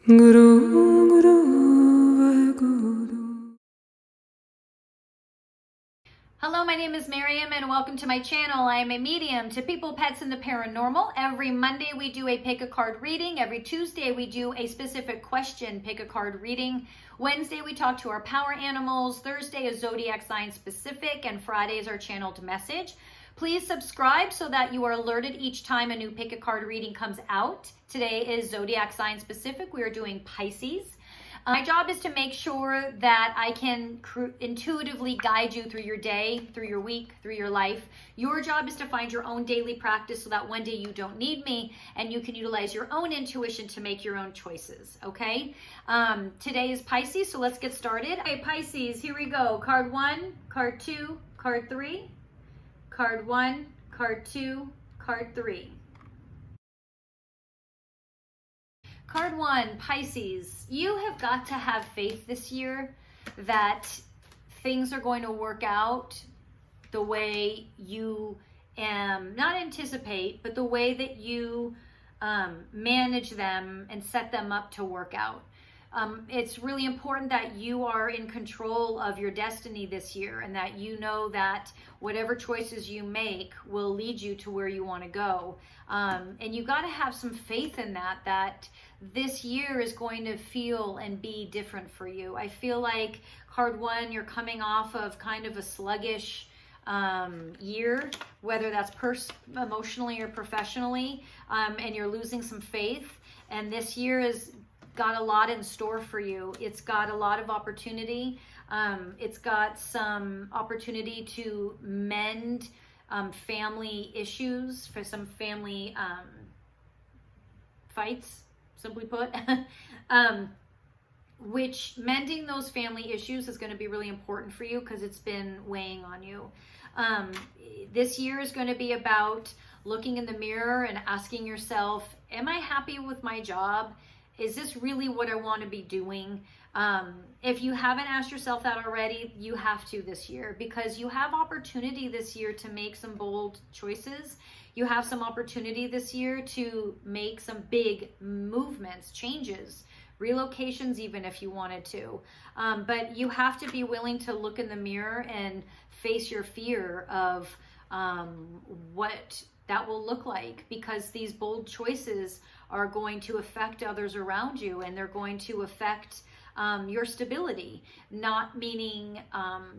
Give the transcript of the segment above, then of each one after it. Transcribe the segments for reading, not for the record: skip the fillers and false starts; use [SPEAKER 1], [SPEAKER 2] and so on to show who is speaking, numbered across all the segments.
[SPEAKER 1] Guru, Guru, Guru.
[SPEAKER 2] Hello, my name is Maryam and welcome to my channel. I am a medium to people, pets, and the paranormal. Every Monday we do a pick a card reading. Every Tuesday we do a specific question pick a card reading. Wednesday we talk to our power animals. Thursday is Zodiac sign specific, and Friday is our channeled message. Please subscribe so that you are alerted each time a new pick a card reading comes out. Today is Zodiac sign specific. We are doing Pisces. My job is to make sure that I can intuitively guide you through your day, through your week, through your life. Your job is to find your own daily practice so that one day you don't need me and you can utilize your own intuition to make your own choices, okay? Today is Pisces, so let's get started. Okay, Pisces, here we go. Card 1, card 2, card 3. Card 1, card 2, card 3. Card 1, Pisces, you have got to have faith this year that things are going to work out the way you not anticipate, but the way that you manage them and set them up to work out. It's really important that you are in control of your destiny this year and that you know that whatever choices you make will lead you to where you want to go. And you got to have some faith in that this year is going to feel and be different for you. I feel like card 1, you're coming off of kind of a sluggish year, whether that's emotionally or professionally, and you're losing some faith. And this year is got a lot in store for you. It's got a lot of opportunity. It's got some opportunity to mend family issues, for some family fights, simply put. Which mending those family issues is going to be really important for you because it's been weighing on you. This year is going to be about looking in the mirror and asking yourself, am I happy with my job? Is this really what I want to be doing? If you haven't asked yourself that already, you have to this year, because you have opportunity this year to make some bold choices. You have some opportunity this year to make some big movements, changes, relocations, even if you wanted to. But you have to be willing to look in the mirror and face your fear of what that will look like, because these bold choices are going to affect others around you, and they're going to affect your stability. Not meaning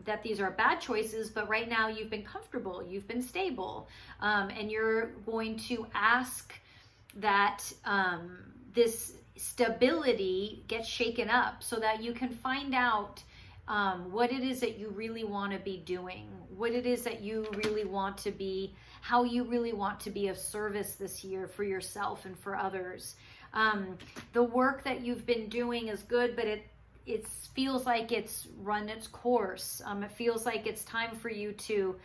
[SPEAKER 2] that these are bad choices, but right now you've been comfortable, you've been stable, and you're going to ask that this stability gets shaken up so that you can find out what it is that you really want to be doing, what it is that you really want to be, how you really want to be of service this year for yourself and for others. The work that you've been doing is good, but it feels like it's run its course. It feels like it's time for you to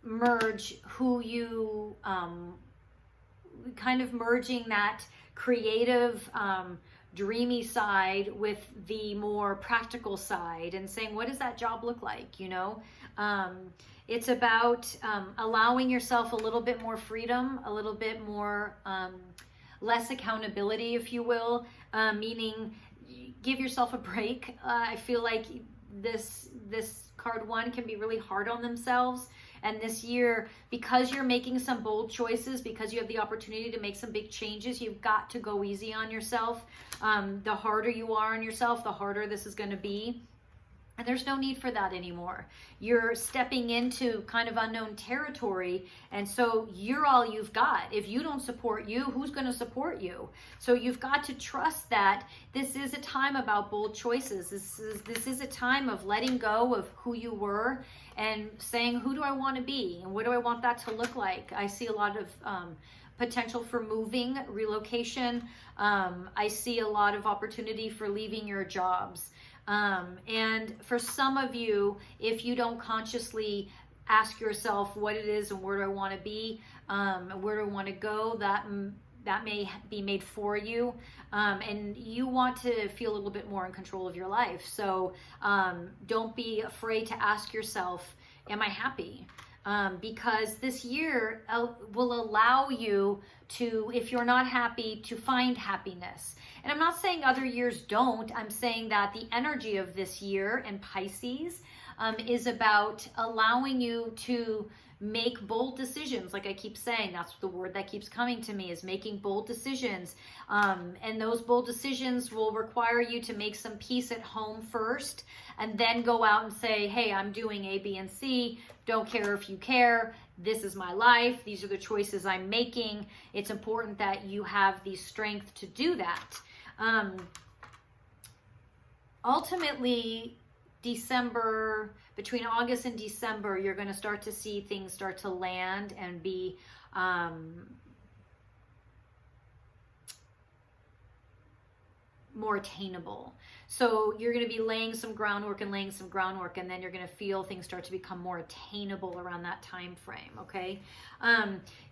[SPEAKER 2] merge who you, kind of merging that creative, dreamy side with the more practical side, and saying, what does that job look like? You know, it's about allowing yourself a little bit more freedom, a little bit more less accountability, if you will, meaning give yourself a break. I feel like this card 1 can be really hard on themselves. And this year, because you're making some bold choices, because you have the opportunity to make some big changes, you've got to go easy on yourself. The harder you are on yourself, the harder this is going to be. And there's no need for that anymore. You're stepping into kind of unknown territory, and so you're all you've got. If you don't support you, who's going to support you? So you've got to trust that this is a time about bold choices. This is a time of letting go of who you were and saying, who do I want to be, and what do I want that to look like? I see a lot of potential for moving, relocation. I see a lot of opportunity for leaving your jobs. And for some of you, if you don't consciously ask yourself what it is and where do I want to be, where do I want to go, that may be made for you, and you want to feel a little bit more in control of your life. So don't be afraid to ask yourself, am I happy? because this year will allow you to, if you're not happy, to find happiness. And I'm not saying other years don't. I'm saying that the energy of this year in Pisces is about allowing you to make bold decisions. Like I keep saying, that's the word that keeps coming to me, is making bold decisions. And those bold decisions will require you to make some peace at home first, and then go out and say, hey, I'm doing A, B, and C. Don't care if you care. This is my life. These are the choices I'm making. It's important that you have the strength to do that. Ultimately, December, between August and December, you're going to start to see things start to land and be more attainable. So you're going to be laying some groundwork, and then you're going to feel things start to become more attainable around that time frame. Okay.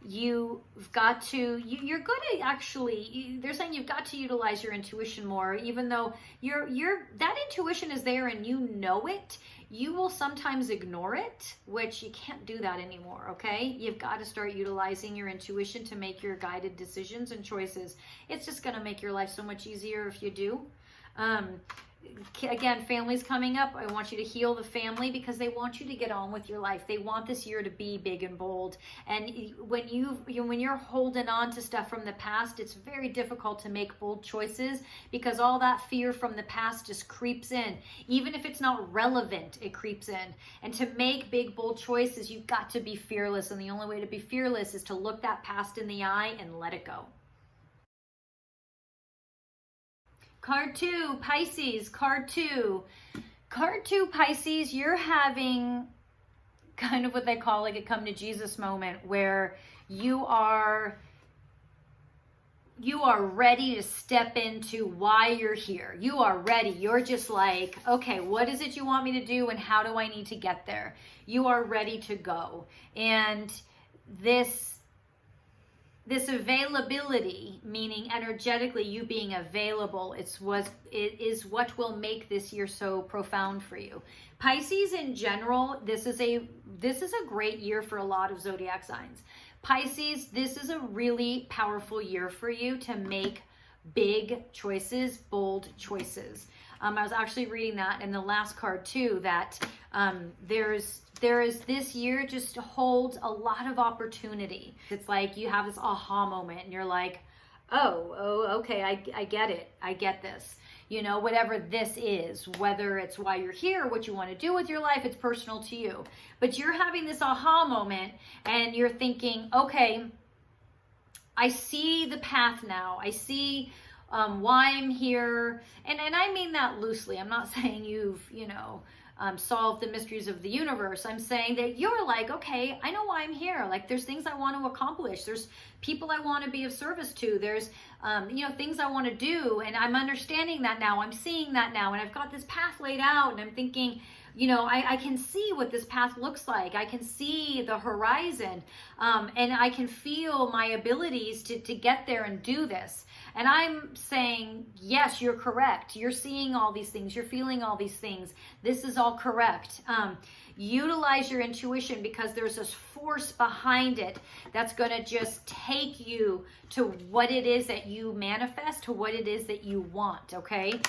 [SPEAKER 2] You've got to, you're good at actually, they're saying you've got to utilize your intuition more, even though that intuition is there and you know it. You will sometimes ignore it, which you can't do that anymore. Okay. You've got to start utilizing your intuition to make your guided decisions and choices. It's just going to make your life so much easier if you do. Again, family's coming up. I want you to heal the family because they want you to get on with your life. They want this year to be big and bold. And when you're holding on to stuff from the past, it's very difficult to make bold choices because all that fear from the past just creeps in. Even if it's not relevant, it creeps in. And to make big, bold choices, you've got to be fearless. And the only way to be fearless is to look that past in the eye and let it go. Card 2, Pisces, card 2. Card 2, Pisces, you're having kind of what they call like a come to Jesus moment where you are ready to step into why you're here. You are ready. You're just like, okay, what is it you want me to do and how do I need to get there? You are ready to go. And this availability, meaning energetically you being available, it is what will make this year so profound for you. Pisces in general, this is a great year for a lot of zodiac signs. Pisces, this is a really powerful year for you to make big choices, bold choices. I was actually reading that in the last card too, that there is this year just holds a lot of opportunity. It's like you have this aha moment and you're like, oh, okay, I get it. I get this. You know, whatever this is, whether it's why you're here, what you want to do with your life, it's personal to you. But you're having this aha moment and you're thinking, okay, I see the path now. I see why I'm here. And I mean that loosely. I'm not saying you've, solved the mysteries of the universe. I'm saying that you're like, okay, I know why I'm here. Like there's things I want to accomplish. There's people I want to be of service to. There's, things I want to do. And I'm understanding that now. I'm seeing that now. And I've got this path laid out and I'm thinking, I can see what this path looks like. I can see the horizon, and I can feel my abilities to get there and do this. And I'm saying, yes, you're correct. You're seeing all these things. You're feeling all these things. This is all correct. Utilize your intuition because there's this force behind it that's going to just take you to what it is that you manifest, to what it is that you want, okay?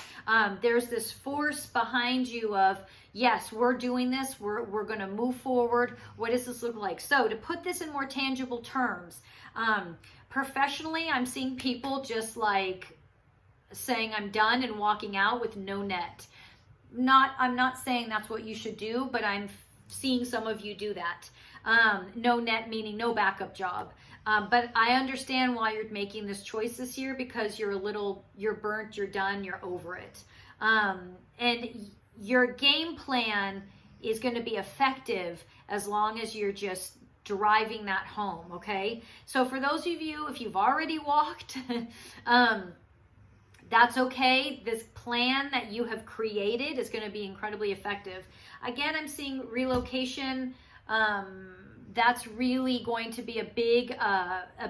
[SPEAKER 2] There's this force behind you of, yes, we're doing this. We're going to move forward. What does this look like? So to put this in more tangible terms, professionally, I'm seeing people just like saying I'm done and walking out with no net. I'm not saying that's what you should do, but I'm seeing some of you do that. No net meaning no backup job. But I understand why you're making this choice this year because you're burnt, you're done, you're over it. And your game plan is going to be effective as long as you're just driving that home, okay? So for those of you, if you've already walked, that's okay. This plan that you have created is going to be incredibly effective. Again, I'm seeing relocation. That's really going to be a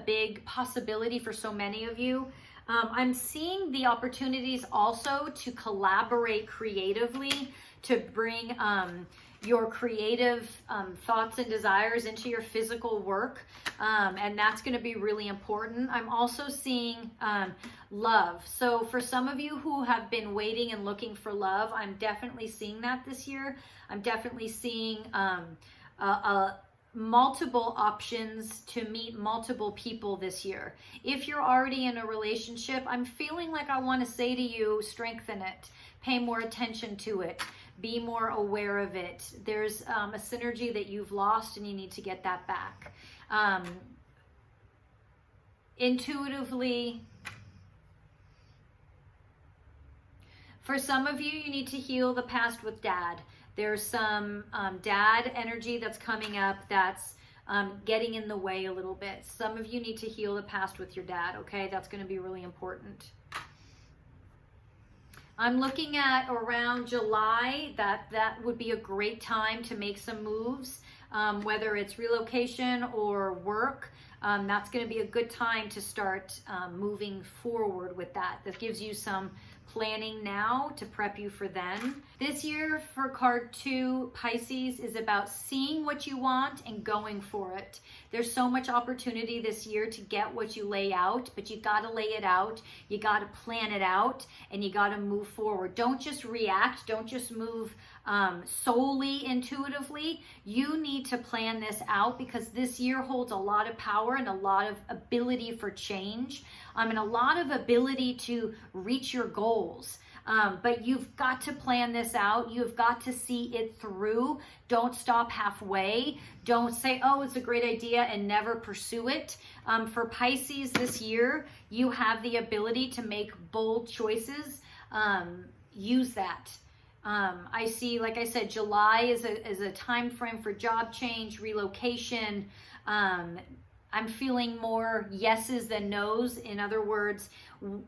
[SPEAKER 2] big possibility for so many of you. I'm seeing the opportunities also to collaborate creatively, to bring your creative thoughts and desires into your physical work. And that's going to be really important. I'm also seeing love. So for some of you who have been waiting and looking for love, I'm definitely seeing that this year. I'm definitely seeing multiple options to meet multiple people this year. If you're already in a relationship, I'm feeling like I want to say to you, strengthen it, pay more attention to it, be more aware of it. There's a synergy that you've lost and you need to get that back. Intuitively, for some of you, you need to heal the past with dad. There's some dad energy that's coming up that's getting in the way a little bit. Some of you need to heal the past with your dad, okay? That's going to be really important. I'm looking at around July, that would be a great time to make some moves, whether it's relocation or work. That's going to be a good time to start moving forward with that. That gives you some planning now to prep you for then. This year for card 2, Pisces, is about seeing what you want and going for it. There's so much opportunity this year to get what you lay out, but you got to lay it out, you got to plan it out, and you got to move forward. Don't just react, don't just move solely intuitively. You need to plan this out, because this year holds a lot of power and a lot of ability for change, and a lot of ability to reach your goals. But you've got to plan this out. You've got to see it through. Don't stop halfway. Don't say, oh, it's a great idea, and never pursue it. For Pisces this year, you have the ability to make bold choices. Use that. I see, like I said, July is a time frame for job change, relocation. I'm feeling more yeses than nos. In other words,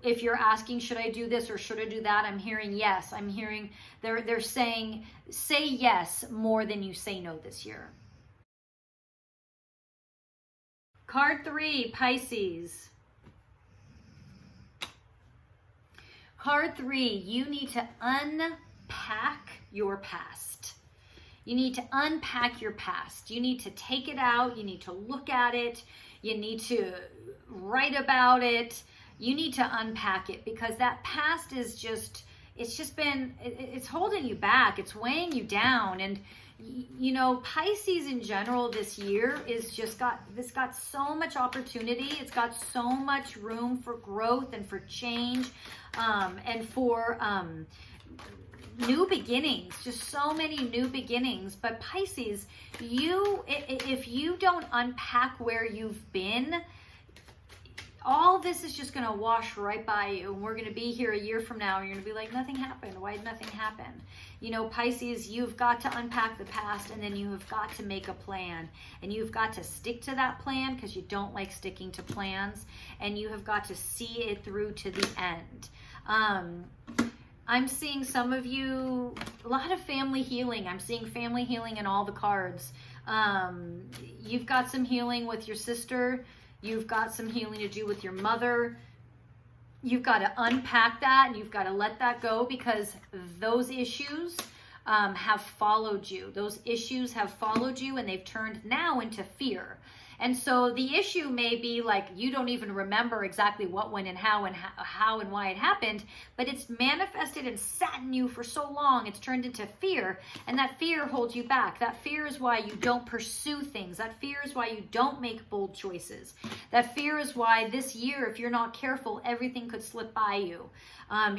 [SPEAKER 2] if you're asking, should I do this or should I do that? I'm hearing yes. I'm hearing they're saying, say yes more than you say no this year. Card 3, Pisces. Card 3, you need to unpack your past. You need to unpack your past. You need to take it out. You need to look at it. You need to write about it. You need to unpack it, because that past is just, it's holding you back. It's weighing you down. And, you know, Pisces in general this year is got so much opportunity. It's got so much room for growth and for change, and for, new beginnings, just so many new beginnings. But Pisces, if you don't unpack where you've been, all this is just going to wash right by you. And we're going to be here a year from now, and you're going to be like, nothing happened. Why did nothing happen? You know, Pisces, you've got to unpack the past, and then you have got to make a plan. And you've got to stick to that plan, because you don't like sticking to plans. And you have got to see it through to the end. I'm seeing some of you, a lot of family healing. I'm seeing family healing in all the cards. You've got some healing with your sister. You've got some healing to do with your mother. You've got to unpack that, and you've got to let that go, because those issues have followed you. Those issues have followed you, and they've turned now into fear. And so the issue may be like, you don't even remember exactly what, when, and how and why it happened, but it's manifested and sat in you for so long, it's turned into fear, and that fear holds you back. That fear is why you don't pursue things. That fear is why you don't make bold choices. That fear is why this year, if you're not careful, everything could slip by you.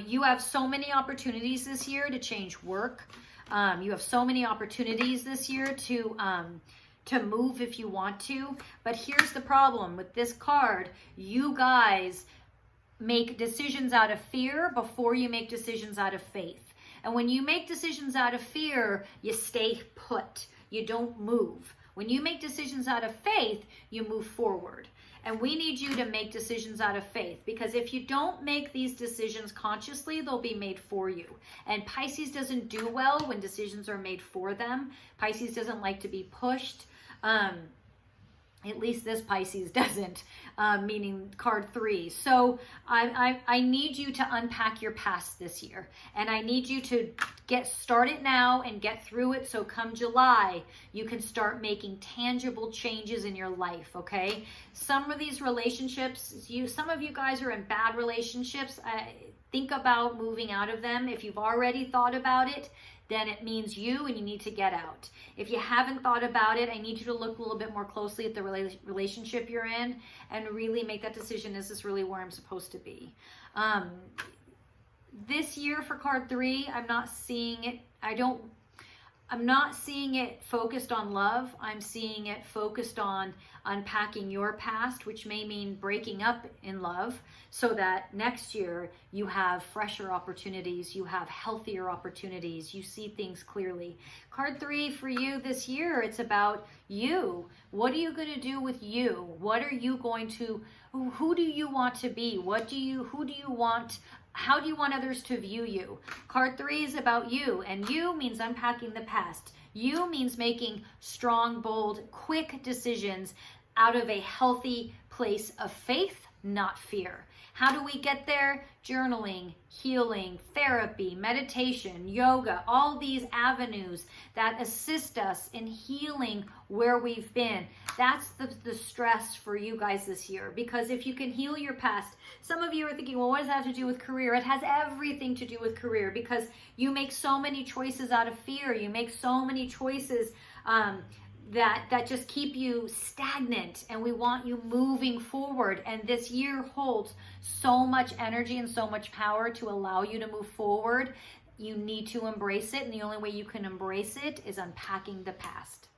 [SPEAKER 2] You have so many opportunities this year to change work. You have so many opportunities this year to move if you want to. But here's the problem with this card. You guys make decisions out of fear before you make decisions out of faith. And when you make decisions out of fear, you stay put. You don't move. When you make decisions out of faith, you move forward. And we need you to make decisions out of faith, because if you don't make these decisions consciously, they'll be made for you. And Pisces doesn't do well when decisions are made for them. Pisces doesn't like to be pushed. At least this Pisces doesn't, meaning card 3. So I need you to unpack your past this year. And I need you to get started now and get through it. So come July, you can start making tangible changes in your life, okay? Some of these relationships, some of you guys are in bad relationships. Think about moving out of them. If you've already thought about it, then it means you and you need to get out. If you haven't thought about it, I need you to look a little bit more closely at the relationship you're in and really make that decision, is this really where I'm supposed to be? This year for card 3, I'm not seeing it. I'm not seeing it focused on love. I'm seeing it focused on unpacking your past, which may mean breaking up in love, so that next year you have fresher opportunities, you have healthier opportunities, you see things clearly. Card 3 for you this year, it's about you. What are you going to do with you? What are you going to, who do you want to be? Who do you want? How do you want others to view you? Card 3 is about you, and you means unpacking the past. You means making strong, bold, quick decisions out of a healthy place of faith, not fear. How do we get there? Journaling, healing, therapy, meditation, yoga, all these avenues that assist us in healing where we've been. That's the stress for you guys this year, because if you can heal your past, some of you are thinking, well, what does that have to do with career? It has everything to do with career, because you make so many choices out of fear. You make so many choices that just keep you stagnant, and we want you moving forward. And this year holds so much energy and so much power to allow you to move forward. You need to embrace it, and the only way you can embrace it is unpacking the past.